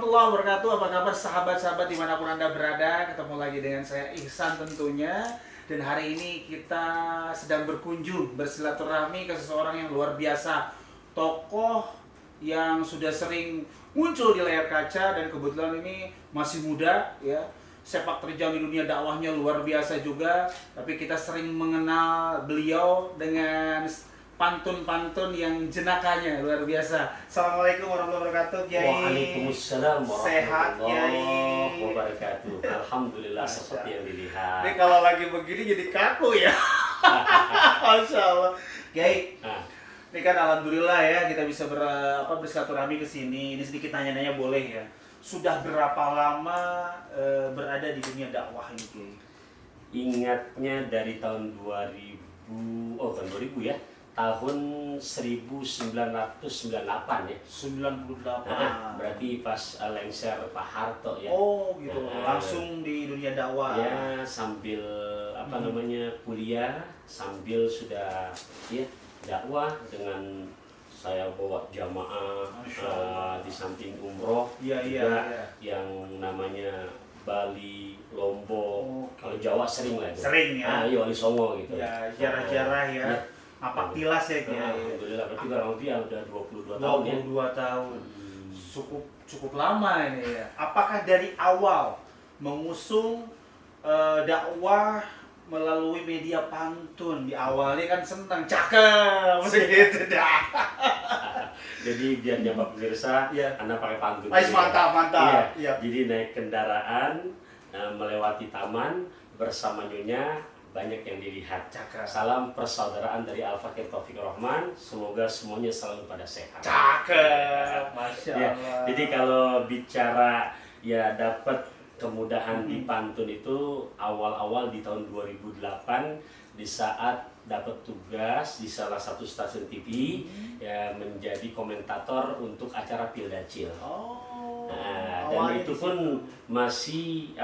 warahmatullahi wabarakatuh. Apa kabar sahabat-sahabat dimanapun Anda berada? Ketemu lagi dengan saya Ihsan tentunya. Dan hari ini kita sedang berkunjung, bersilaturahmi ke seseorang yang luar biasa. Tokoh yang sudah sering muncul di layar kaca dan kebetulan ini masih muda ya. Sepak terjang di dunia dakwahnya luar biasa juga. Tapi kita sering mengenal beliau dengan pantun-pantun yang jenakanya luar biasa. Assalamualaikum warahmatullahi wabarakatuh, Kiai. Waalaikumsalam Sehat, Kiai. warahmatullahi wabarakatuh. Alhamdulillah seperti yang dilihat. Ini kalau lagi begini jadi kaku ya. Masya Allah. Kiai, ini kan alhamdulillah ya kita bisa bersilaturahmi ke sini. Ini sedikit nanya-nanya boleh ya. Sudah berapa lama berada di dunia dakwah ini, Kiai? Ingatnya dari tahun 2000, tahun 2000 ya. Tahun 1998 ya. 98. Berarti pas lengser Pak Harto ya. Oh gitu. Langsung di dunia dakwah. Ya, sambil namanya kuliah, sambil sudah ya dakwah dengan saya bawa jamaah di samping umroh juga yang namanya Bali, Lombok, kalau Jawa sering lah itu. Sering ya. Iya, Wali Songo gitu. Ya, jarah-jarah ya. Apa tilas ya, Kiai? Alhamdulillah, berarti kurang lebih udah 22 tahun ya. 22 tahun. Cukup lama ini ya. Apakah dari awal mengusung dakwah melalui media pantun? Di awalnya kan senang, cakep, gitu dah. Jadi biar jamaah pemirsa, Anda pakai pantun. Mantap. Iya. Jadi naik kendaraan, melewati taman bersama nyonya, banyak yang dilihat. Cakep. Salam persaudaraan dari Al-Fakir Taufik Rahman. Semoga semuanya selalu pada sehat. Cakep, Masya Allah. Jadi kalau bicara ya dapat kemudahan di pantun itu awal-awal di tahun 2008 di saat dapat tugas di salah satu stasiun TV ya menjadi komentator untuk acara Pildacil. Dan itu pun masih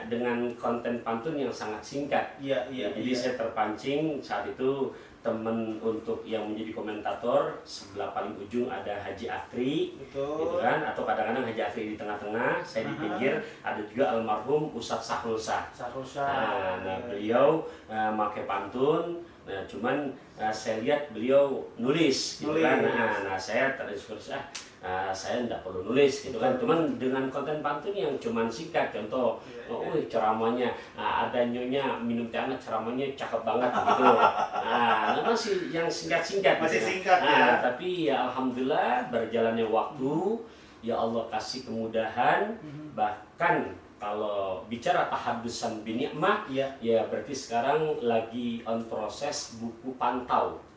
dengan konten pantun yang sangat singkat. Jadi saya terpancing saat itu temen untuk yang menjadi komentator sebelah paling ujung ada Haji Akri, gitu kan, atau kadang-kadang Haji Akri di tengah-tengah, saya di pinggir, ada juga almarhum Ustadz Sahrul Shah. Nah beliau pakai pantun. Nah cuman saya lihat beliau nulis gitu kan. Nah saya terinspirasi saya tidak perlu nulis gitu kan, cuman dengan konten pantun yang cuman singkat. Contoh, ceramahnya ada nyonya minum teh hangat, ceramahnya cakep banget gitu. Nah masih yang singkat-singkat masih gitu. singkat ya. Tapi ya alhamdulillah berjalannya waktu ya Allah kasih kemudahan. Bahkan kalau bicara tahadusan binikmah ya berarti sekarang lagi on proses buku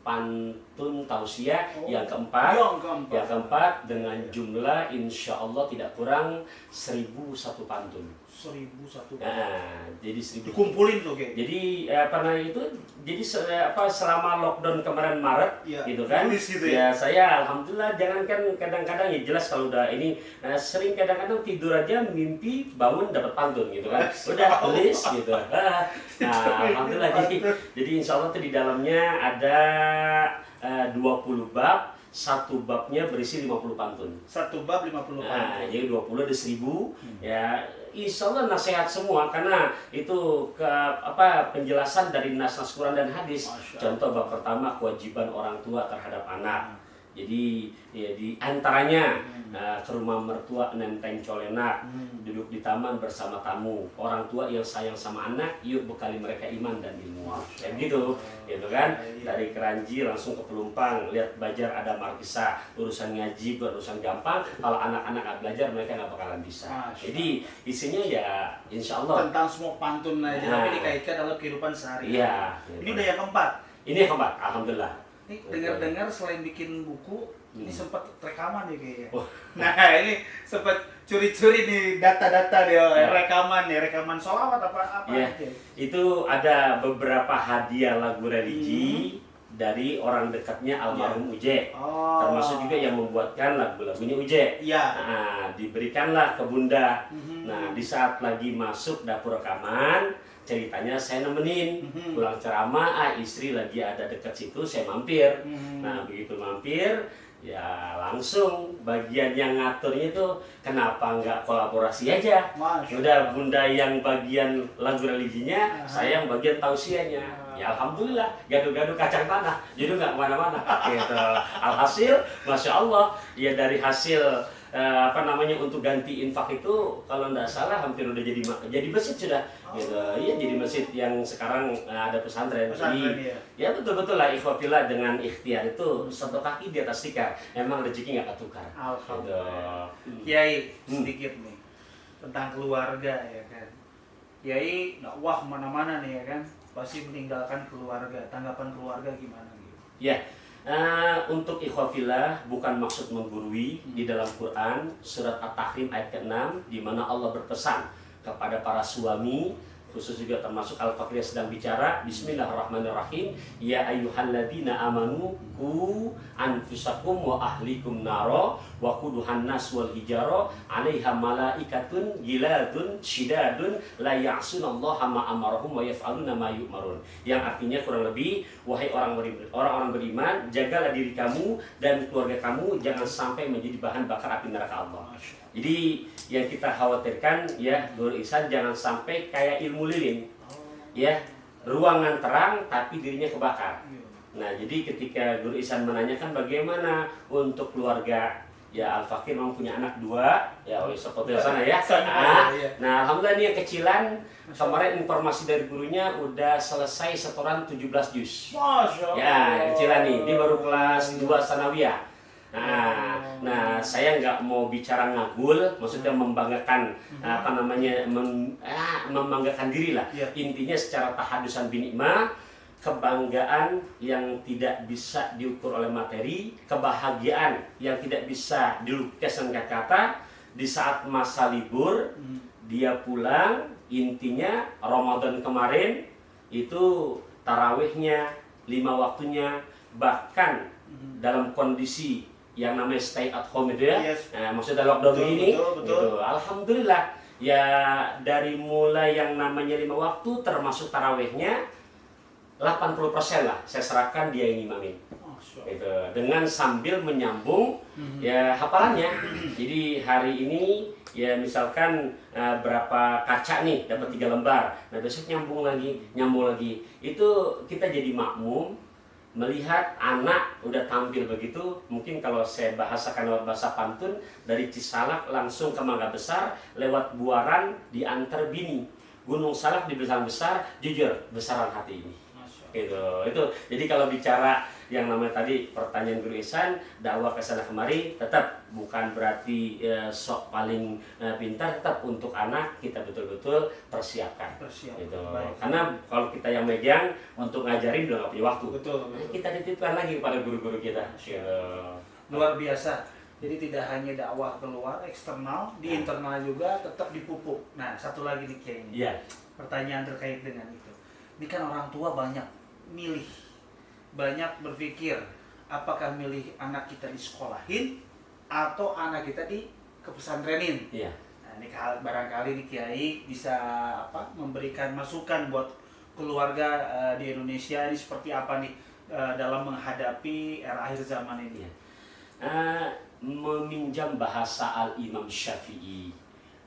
pantun tausiah yang keempat dengan jumlah insya Allah tidak kurang 1001 pantun. 1001. Jadi 1000 dikumpulin tuh, Kiai. Jadi jadi selama lockdown kemarin Maret gitu kan. Gitu ya. Saya alhamdulillah, jangankan kadang-kadang ya jelas kalau udah ini sering kadang-kadang tidur aja mimpi bangun dapat pantun gitu kan. Udah tulis gitu. Alhamdulillah jadi insya Allah tuh di dalamnya ada 20 bab. Satu babnya berisi 50 pantun. Satu bab 50 pantun. Jadi 20 ada 1000. Ya, insya Allah nasihat semua karena itu penjelasan dari nas-nas Quran dan hadis. Contoh bab pertama kewajiban orang tua terhadap anak. Jadi ya di antaranya ke rumah mertua nenteng colenak, duduk di taman bersama tamu, orang tua yang sayang sama anak, yuk bekali mereka iman dan ilmu. Kayak gitu kan? Dari Keranji langsung ke Pelumpang, lihat Bajar ada markisa, urusan ngaji urusan gampang, kalau anak-anak nggak belajar mereka nggak bakalan bisa. Jadi isinya ya insya Allah tentang semua pantun aja, tapi dikaitkan dalam kehidupan sehari-hari. Ini udah yang keempat. Ini yang keempat, alhamdulillah. Ini dengar-dengar selain bikin buku, ini sempat rekaman ya kayaknya. Nah ini sempat curi-curi nih data-data dia rekaman sholawat apa aja. Itu ada beberapa hadiah lagu religi dari orang dekatnya almarhum Uje. Termasuk juga yang membuatkan lagu-lagunya Uje. Diberikanlah ke Bunda. Nah di saat lagi masuk dapur rekaman, ceritanya saya nemenin pulang ceramah, istri lagi ada dekat situ, saya mampir. Nah begitu mampir Ya langsung bagian yang ngaturnya itu kenapa nggak kolaborasi aja? Udah bunda yang bagian lagu religinya, saya yang bagian tausiahnya. Ya alhamdulillah, gaduh-gaduh kacang tanah, jadi nggak kemana-mana. Gitu. Alhasil, masya Allah, ya dari hasil untuk ganti infak itu kalau nggak salah hampir udah jadi masjid sudah. Gitu. Iya jadi masjid yang sekarang ada pesantren. Jadi ya betul-betul lah ikhwafillah dengan ikhtiar itu satu kaki di atas tikar. Emang rezeki nggak ketukar. Alhamdulillah. Kiai sedikit nih tentang keluarga ya kan. Kiai dakwah mana-mana nih ya kan, pasti meninggalkan keluarga. Tanggapan keluarga gimana gitu? Ya. Untuk ikhwafillah bukan maksud menggurui di dalam Quran surat At-Tahrim ayat ke-6 di mana Allah berpesan kepada para suami, khusus juga termasuk Al-Fakir sedang bicara, bismillahirrahmanirrahim, ya ayyuhalladzina amanu qu anfusakum wa ahlikum naro wa quduhan nas wal hijaro 'alaiha malaikatun giladun syidadun la ya'sunallaha ma amarahum wa yaf'aluna ma yu'marun. Yang artinya kurang lebih, wahai orang-orang beriman, jagalah diri kamu dan keluarga kamu jangan sampai menjadi bahan bakar api neraka Allah. Jadi yang kita khawatirkan ya Nur Ihsan jangan sampai kayak ilmu lilin, ya ruangan terang tapi dirinya kebakar. Nah jadi ketika Nur Ihsan menanyakan bagaimana untuk keluarga, ya Al-Fakir memang punya anak 2, ya seperti sana ya. Nah alhamdulillah ini yang kecilan, kemarin informasi dari gurunya udah selesai setoran 17 juz. Ya kecilan nih, dia baru kelas 2 sanawiyah. Nah, saya nggak mau bicara ngagul, maksudnya membanggakan membanggakan diri lah. Intinya secara tahadusan binikmah, kebanggaan yang tidak bisa diukur oleh materi, kebahagiaan yang tidak bisa dilukis dengan kata-kata. Di saat masa libur, dia pulang, intinya Ramadan kemarin itu tarawihnya 5 waktunya, bahkan dalam kondisi yang namanya stay at home itu ya, maksudnya lockdown ini, gitu. Alhamdulillah ya dari mulai yang namanya 5 waktu termasuk tarawihnya 80% lah saya serahkan dia yang imamin, gitu. Dengan sambil menyambung ya hafalannya. Jadi hari ini ya misalkan berapa kaca nih dapat 3 lembar, nah besok nyambung lagi, itu kita jadi makmum melihat anak udah tampil begitu. Mungkin kalau saya bahasakan lewat bahasa pantun, dari Cisalak langsung ke Mangga Besar lewat Buaran diantar bini, Gunung Salak di besar, jujur besaran hati ini. Itu jadi kalau bicara yang namanya tadi pertanyaan Guru Ihsan, dakwah ke sana kemari tetap bukan berarti sok paling pintar, tetap untuk anak kita betul-betul persiapkan. Gitu. Karena kalau kita yang megang untuk ngajarin udah nggak punya waktu. Kita titipkan lagi kepada guru-guru kita. Luar biasa. Jadi tidak hanya dakwah keluar eksternal, di internal juga tetap dipupuk. Nah satu lagi nih Kiai ini, pertanyaan terkait dengan itu. Ini kan orang tua banyak milih, banyak berpikir apakah milih anak kita disekolahin atau anak kita di kepesantrenin. Nah, ini barangkali nih Kiai bisa memberikan masukan buat keluarga di Indonesia ini seperti apa nih dalam menghadapi era akhir zaman ini. Meminjam bahasa Al-Imam Syafi'i,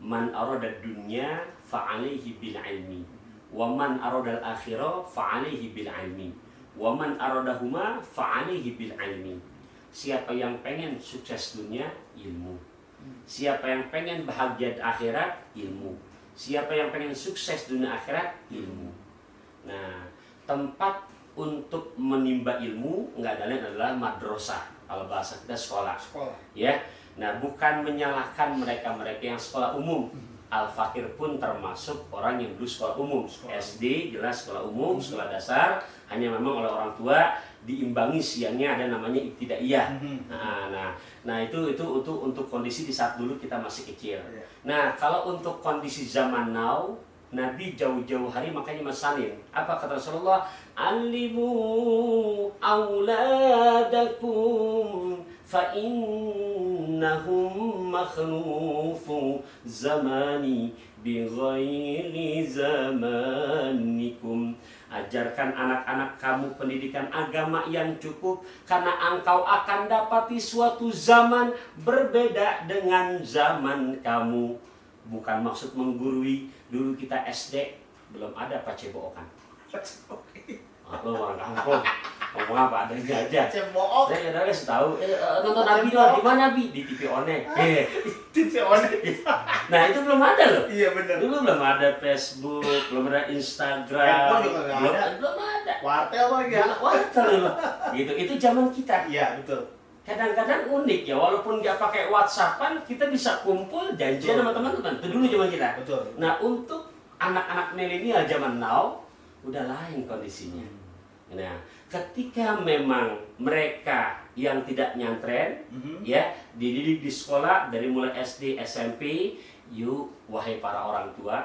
man arada dunya fa'alaihi bil ilmi wa man aradal akhirah fa'alaihi bil ilmi wa man aradahuma fa'alaihi bil ilmi. Siapa yang pengen sukses dunia, ilmu. Siapa yang pengen bahagia di akhirat, ilmu. Siapa yang pengen sukses dunia akhirat, ilmu. Nah, tempat untuk menimba ilmu nggak lain adalah madrasah, kalau bahasa kita sekolah. Ya. Nah, bukan menyalahkan mereka-mereka yang sekolah umum. Al-Fakir pun termasuk orang yang dulu sekolah umum, SD jelas sekolah umum, sekolah dasar, hanya memang oleh orang tua diimbangi siangnya ada namanya ibtidaiyah. Nah itu untuk kondisi di saat dulu kita masih kecil. Nah kalau untuk kondisi zaman now, Nabi jauh-jauh hari makanya masalin. Apa kata Rasulullah? Alimu auladakum fa innahum makhlufu zamani bi ghairi zamanikum. Ajarkan anak-anak kamu pendidikan agama yang cukup, karena engkau akan dapati suatu zaman berbeda dengan zaman kamu. Bukan maksud menggurui, dulu kita SD belum ada pacebokan. Lo orang kampung ngomong apa adanya aja. Cebook. Saya kadang-kadang tahu nonton Nabi doang di mana Nabi di TV One. TV One. Nah itu belum ada loh. Iya benar. Dulu belum ada Facebook, belum ada Instagram, Handphone juga nggak ada. belum ada. Wartel lagi ya. Wartel loh. Gitu. Itu zaman kita. Iya betul. Kadang-kadang unik ya, walaupun nggak pakai WhatsAppan, kita bisa kumpul janjian sama teman-teman. Itu dulu zaman kita. Betul. Nah untuk anak-anak milenial zaman now udah lain kondisinya. Nah, ketika memang mereka yang tidak nyantren, ya dididik di sekolah dari mulai SD, SMP, yuk wahai para orang tua,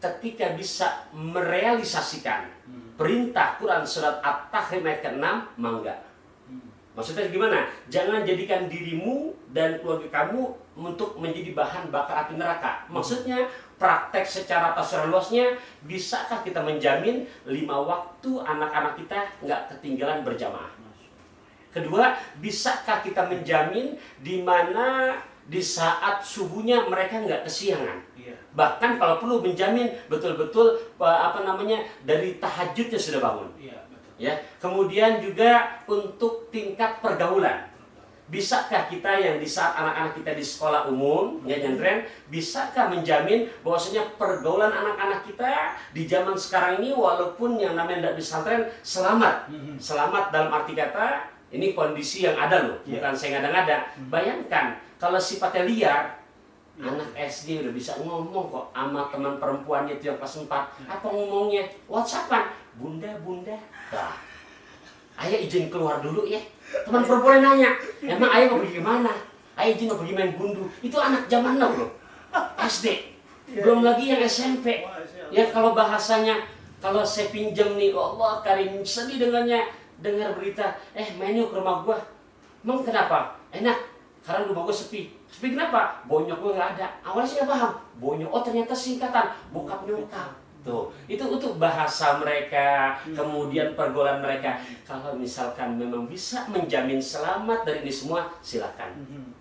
ketika bisa merealisasikan perintah Quran surat At-Tahrim ayat ke-6, mangga. Maksudnya gimana? Jangan jadikan dirimu dan keluarga kamu untuk menjadi bahan bakar api neraka. Maksudnya praktek secara tasawuf luasnya, bisakah kita menjamin 5 waktu anak-anak kita nggak ketinggalan berjamaah? Kedua, bisakah kita menjamin di mana di saat subuhnya mereka nggak kesiangan? Bahkan kalau perlu menjamin betul-betul dari tahajudnya sudah bangun. Ya, kemudian juga untuk tingkat pergaulan. Bisakah kita yang di saat anak-anak kita di sekolah umum, ya nyantren, bisakah menjamin bahwasanya pergaulan anak-anak kita di zaman sekarang ini, walaupun yang namanya tidak pesantren, selamat. Selamat dalam arti kata, ini kondisi yang ada loh, bukan saya ngada-ngada. Bayangkan, kalau sifatnya liar, anak SD udah bisa ngomong kok sama teman perempuannya itu yang kelas 4. Apa ngomongnya? WhatsAppan, bunda, dah. Ayah izin keluar dulu ya. Teman perempuan nanya, emang ayah mau pergi kemana? Ayah izin mau pergi main gundu. Itu anak zaman now loh, SD. Belum lagi yang SMP. Ya kalau bahasanya, kalau saya pinjam nih, Allah karim, sedih dengannya, dengar berita, main yuk ke rumah gua. Emang kenapa? Enak, karena rumah gua sepi. Sepi kenapa? Bonyok gua nggak ada. Awalnya sih nggak paham. Bonyok, oh ternyata singkatan, bokap nyokap. Tuh, itu untuk bahasa mereka, kemudian pergaulan mereka. Kalau misalkan memang bisa menjamin selamat dari ini semua, silakan.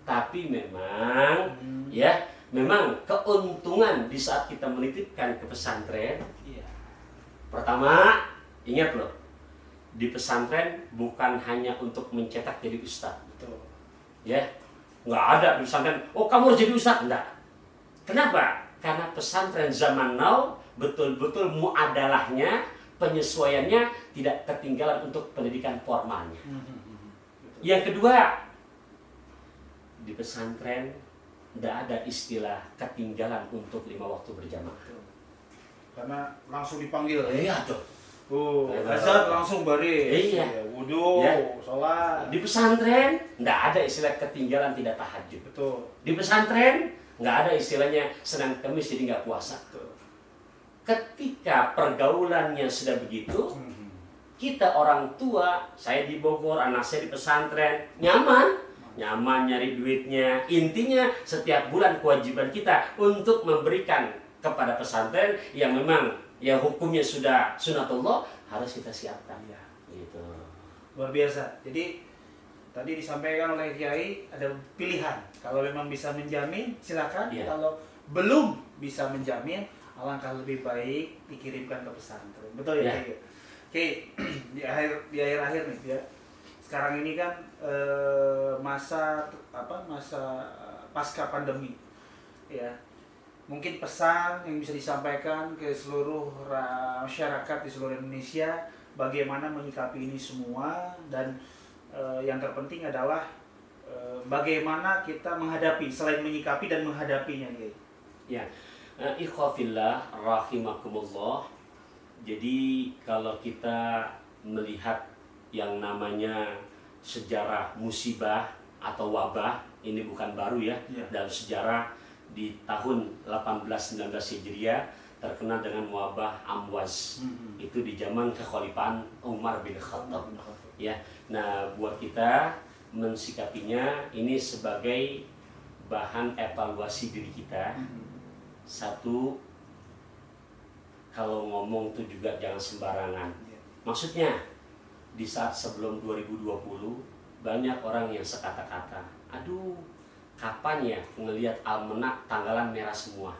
Tapi memang, ya, memang keuntungan di saat kita menitipkan ke pesantren. Pertama, ingat loh, di pesantren bukan hanya untuk mencetak jadi ustadz. Ya, nggak ada di pesantren. Oh, kamu harus jadi ustadz, enggak. Kenapa? Karena pesantren zaman now betul-betul muadalahnya, penyesuaiannya tidak ketinggalan untuk pendidikan formalnya. Yang kedua, di pesantren tidak ada istilah ketinggalan untuk 5 waktu berjamaah. Karena langsung dipanggil. Iya tuh. Azan langsung baris. Iya. Wudu, sholat. Di pesantren tidak ada istilah ketinggalan tidak tahajud. Betul. Di pesantren nggak ada istilahnya Senin Kamis jadi nggak puasa. Ketika pergaulannya sudah begitu, kita orang tua, saya di Bogor, anak saya di pesantren, nyaman nyari duitnya. Intinya setiap bulan kewajiban kita untuk memberikan kepada pesantren yang memang ya hukumnya sudah sunatullah, harus kita siapkan. Gitu. Luar biasa. Jadi tadi disampaikan oleh Kiai ada pilihan. Kalau memang bisa menjamin, silakan. Kalau belum bisa menjamin, alangkah lebih baik dikirimkan ke pesantren. Betul ya? Oke, di akhir-akhir nih ya. Sekarang ini kan masa pasca pandemi. Ya. Mungkin pesan yang bisa disampaikan ke seluruh masyarakat di seluruh Indonesia bagaimana menyikapi ini semua, dan yang terpenting adalah bagaimana kita menghadapi, selain menyikapi dan menghadapinya, Kiai. Ya. Ikhwafillah rahimakumullah. Jadi kalau kita melihat yang namanya sejarah musibah atau wabah, ini bukan baru ya. Dalam sejarah di tahun 1819 Hijriah terkenal dengan wabah Amwas. Itu di zaman kekhalifahan Umar bin Khattab. Ya. Nah, buat kita mensikapinya ini sebagai bahan evaluasi diri kita. Satu, kalau ngomong tuh juga jangan sembarangan. Iya. Maksudnya di saat sebelum 2020 banyak orang yang sekata-kata, aduh kapan ya ngelihat almanak tanggalan merah semua.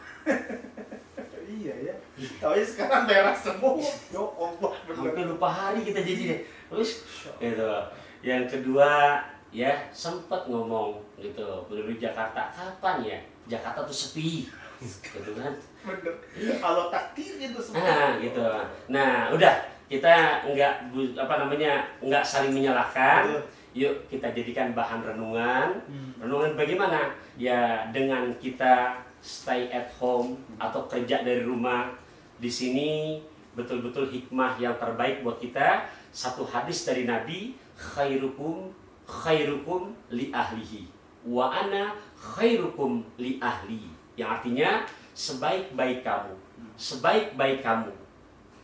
Iya ya. Tapi sekarang merah semua. Ya Allah, Hampir lupa hari kita jadi deh. Terus gitu. Yang kedua ya sempat ngomong gitu penduduk Jakarta, kapan ya Jakarta tuh sepi gitu kan. Bener. Kalau takdir itu semua. Nah gitu. Nah udah kita nggak saling menyalahkan. Betul. Yuk kita jadikan bahan renungan. Renungan bagaimana? Ya dengan kita stay at home atau kerja dari rumah. Di sini betul-betul hikmah yang terbaik buat kita. Satu hadis dari Nabi, khairukum li ahlihi wa ana khairukum li ahli. Yang artinya sebaik-baik kamu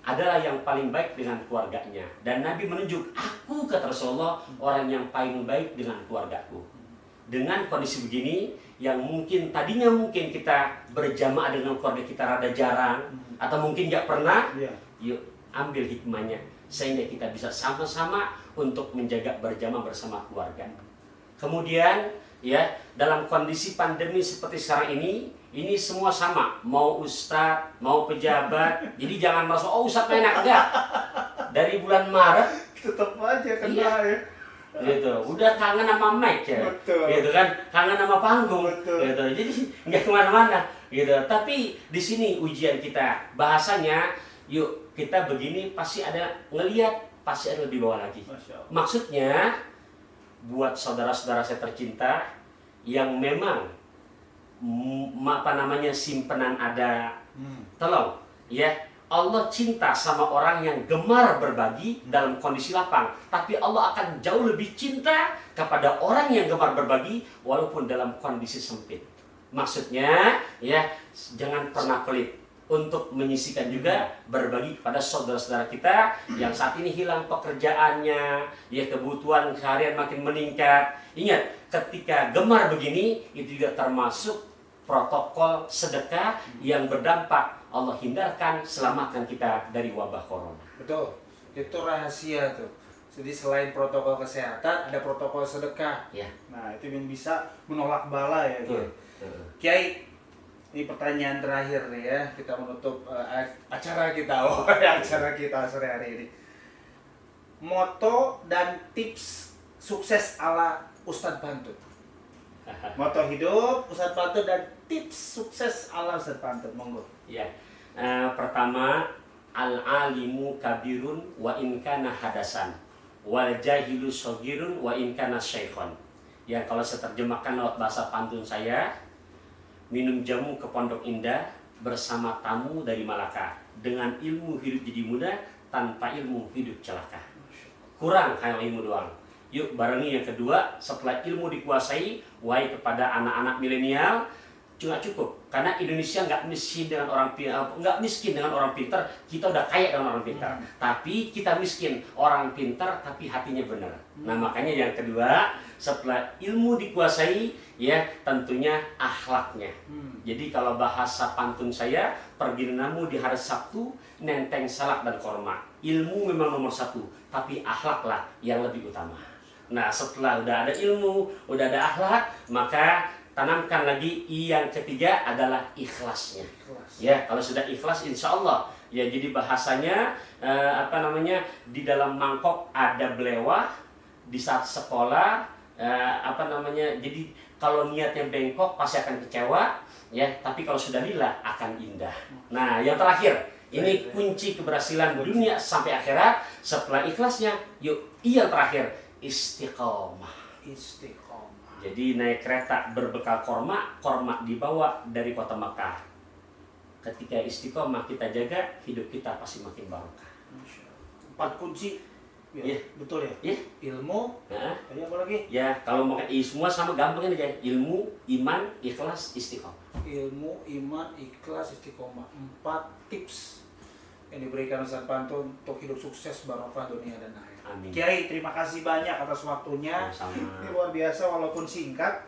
adalah yang paling baik dengan keluarganya. Dan Nabi menunjuk, aku kata Rasulullah orang yang paling baik dengan keluargaku. Dengan kondisi begini, yang tadinya mungkin kita berjamaah dengan keluarga kita rada jarang, atau mungkin nggak pernah, yuk ambil hikmahnya, sehingga kita bisa sama-sama untuk menjaga berjamaah bersama keluarga. Kemudian, ya dalam kondisi pandemi seperti sekarang ini semua sama, mau ustadz, mau pejabat, jadi jangan merasa, oh ustadz enak, enggak. Dari bulan Maret, Tetap aja kena ya. gitu udah kangen sama mic ya. Betul. Gitu kan, kangen sama panggung. Betul. Gitu. Jadi nggak kemana-mana gitu. Tapi di sini ujian kita bahasanya, yuk kita begini pasti ada ngelihat, pasti ada lebih bawah lagi. Masya Allah. Maksudnya buat saudara-saudara saya tercinta yang memang simpenan ada, tolong ya, Allah cinta sama orang yang gemar berbagi dalam kondisi lapang. Tapi Allah akan jauh lebih cinta kepada orang yang gemar berbagi walaupun dalam kondisi sempit. Maksudnya ya, jangan pernah pelit untuk menyisikan juga berbagi kepada saudara-saudara kita yang saat ini hilang pekerjaannya, ya kebutuhan seharian makin meningkat. Ingat, ketika gemar begini itu juga termasuk protokol sedekah yang berdampak. Allah hindarkan, selamatkan kita dari wabah corona. Betul, itu rahasia tuh. Jadi selain protokol kesehatan, ada protokol sedekah. Ya. Nah, itu yang bisa menolak bala ya. Betul. Kiai, ini pertanyaan terakhir nih ya, kita menutup acara kita, acara kita sore hari ini. Moto dan tips sukses ala Ustadz Pantun. Moto hidup Ustadz Pantun dan tips sukses ala Ustadz Pantun, monggo. Ya. Pertama, al-alimu kabirun wa in kana hadasan wal jahilu shogirun wa in kana syaikhon. Ya, kalau saya terjemahkan lewat bahasa pantun saya, minum jamu ke Pondok Indah bersama tamu dari Malaka. Dengan ilmu hidup jadi muda, tanpa ilmu hidup celaka. Kurang hanya ilmu doang. Yuk barengi yang kedua, setelah ilmu dikuasai, wahai kepada anak-anak milenial, cuma cukup. Karena Indonesia nggak miskin dengan orang pintar, kita udah kaya dengan orang pintar. Tapi kita miskin orang pintar, tapi hatinya benar. Nah makanya yang kedua, setelah ilmu dikuasai, ya tentunya akhlaknya. Jadi kalau bahasa pantun saya, pergi namu di hari Sabtu, nenteng salak dan korma. Ilmu memang nomor satu, tapi akhlaklah yang lebih utama. Nah setelah udah ada ilmu, udah ada akhlak, maka tanamkan lagi yang ketiga adalah ikhlasnya. Ya, kalau sudah ikhlas, insya Allah. Ya, jadi bahasanya di dalam mangkok ada belewah. Di saat sekolah, jadi kalau niatnya bengkok pasti akan kecewa. Ya, tapi kalau sudah lillah akan indah. Nah, yang terakhir, ini kunci keberhasilan dunia sampai akhirat. Setelah ikhlasnya, yuk, yang terakhir istiqomah. Jadi naik kereta berbekal korma dibawa dari kota Mekah. Ketika istiqomah kita jaga, hidup kita pasti makin barokah. 4 kunci. Ya, betul ya? Ya. Ilmu, tadi apa lagi? Ya, kalau mau semua sama gampang aja. Ilmu, iman, ikhlas, istiqomah. Ilmu, iman, ikhlas, istiqomah. 4 tips yang diberikan Ustadz Pantun untuk hidup sukses barokah dunia dan akhirat. Amin. Kiai, terima kasih banyak atas waktunya. Sama. Ini luar biasa walaupun singkat.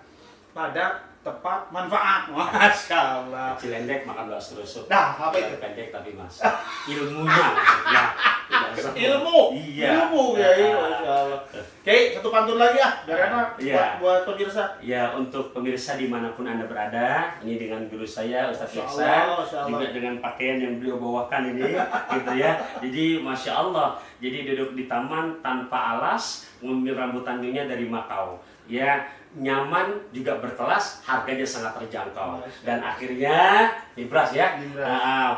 padat, tepat, manfaat. Masya Allah. Cilendek makan bakso rusuk. Nah, apa itu? Pendek tapi mas. Ilmunya maksudnya. Tidak usah Ilmu. Iya. Ilmu ya, Masya Allah. Oke, satu pantun lagi ya, biar enak Iya. buat pemirsa. Ya, untuk pemirsa dimanapun Anda berada, ini dengan guru saya Ustadz Masya Ihsan, Allah, Masya Allah. juga dengan pakaian yang beliau bawakan ini, gitu ya. Jadi Masya Allah, jadi duduk di taman tanpa alas, mengambil rambutan nyonya dari Makau. Ya, nyaman juga berkelas, harganya sangat terjangkau. Dan akhirnya Ibras ya.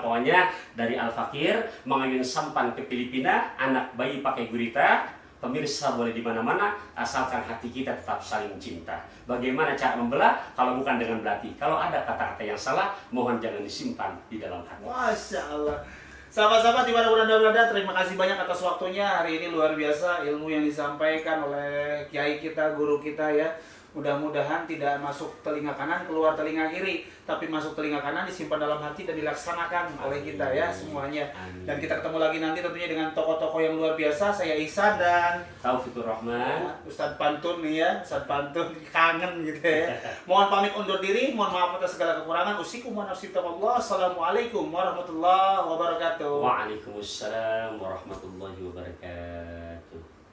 Pokoknya dari Al Fakir mengayun sampan ke Filipina, anak bayi pakai gurita. Pemirsa boleh di mana-mana asalkan hati kita tetap saling cinta. Bagaimana cara membelah kalau bukan dengan belati? Kalau ada kata-kata yang salah, mohon jangan disimpan di dalam hati. Masya Allah. Sahabat-sahabat di mana Anda berada, terima kasih banyak atas waktunya. Hari ini luar biasa ilmu yang disampaikan oleh kiai kita, guru kita ya. Mudah-mudahan tidak masuk telinga kanan, keluar telinga kiri, tapi masuk telinga kanan, disimpan dalam hati dan dilaksanakan oleh kita ya semuanya. Dan kita ketemu lagi nanti tentunya dengan tokoh-tokoh yang luar biasa. Saya Ihsan dan Taufikur Rahman. Ustadz Pantun nih ya, Ustadz Pantun kangen gitu ya. Mohon pamit undur diri, mohon maaf atas segala kekurangan. Usikum wa nafsi taqwallah. Assalamualaikum warahmatullahi wabarakatuh. Waalaikumsalam warahmatullahi wabarakatuh.